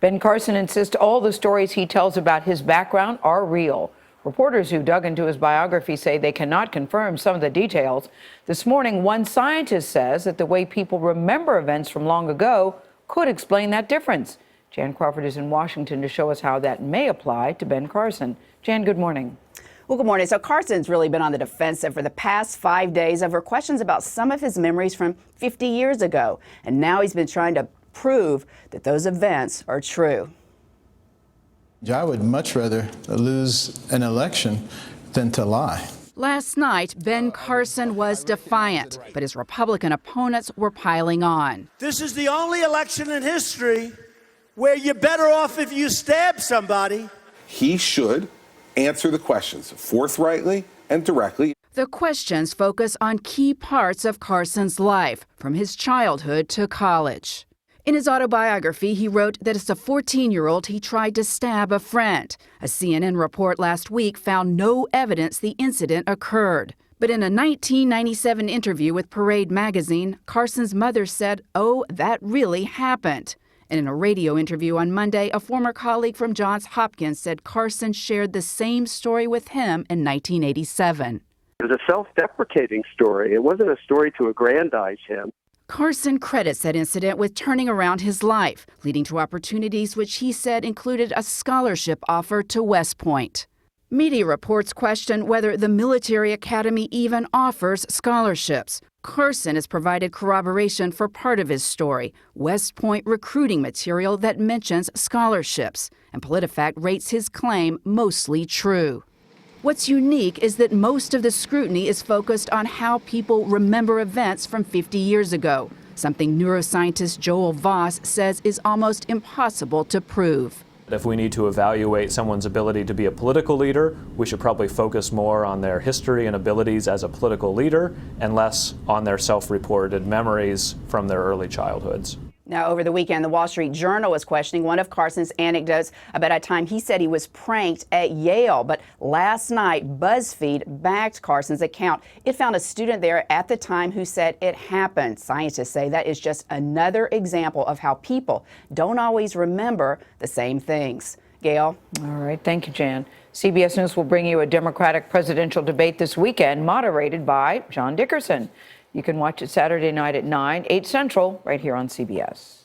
Ben Carson insists all the stories he tells about his background are real. Reporters who dug into his biography say they cannot confirm some of the details. This morning, one scientist says that the way people remember events from long ago could explain that difference. Jan Crawford is in Washington to show us how that may apply to Ben Carson. Jan, good morning. Well, good morning. So Carson's really been on the defensive for the past 5 days over questions about some of his memories from 50 years ago. And now he's been trying to prove that those events are true. I would much rather lose an election than to lie. Last night, Ben Carson was defiant, but his Republican opponents were piling on. This is the only election in history where you're better off if you stab somebody. He should answer the questions forthrightly and directly. The questions focus on key parts of Carson's life, from his childhood to college. In his autobiography, he wrote that as a 14-year-old, he tried to stab a friend. A CNN report last week found no evidence the incident occurred. But in a 1997 interview with Parade magazine, Carson's mother said, "Oh, that really happened." And in a radio interview on Monday, a former colleague from Johns Hopkins said Carson shared the same story with him in 1987. It was a self-deprecating story. It wasn't a story to aggrandize him. Carson credits that incident with turning around his life, leading to opportunities which he said included a scholarship offer to West Point. Media reports question whether the military academy even offers scholarships. Carson has provided corroboration for part of his story, West Point recruiting material that mentions scholarships, and PolitiFact rates his claim mostly true. What's unique is that most of the scrutiny is focused on how people remember events from 50 years ago, something neuroscientist Joel Voss says is almost impossible to prove. If we need to evaluate someone's ability to be a political leader, we should probably focus more on their history and abilities as a political leader and less on their self-reported memories from their early childhoods. Now, over the weekend, the Wall Street Journal was questioning one of Carson's anecdotes about a time he said he was pranked at Yale. But last night, BuzzFeed backed Carson's account. It found a student there at the time who said it happened. Scientists say that is just another example of how people don't always remember the same things. Gail? All right. Thank you, Jan. CBS News will bring you a Democratic presidential debate this weekend, moderated by John Dickerson. You can watch it Saturday night at 9, 8 Central, right here on CBS.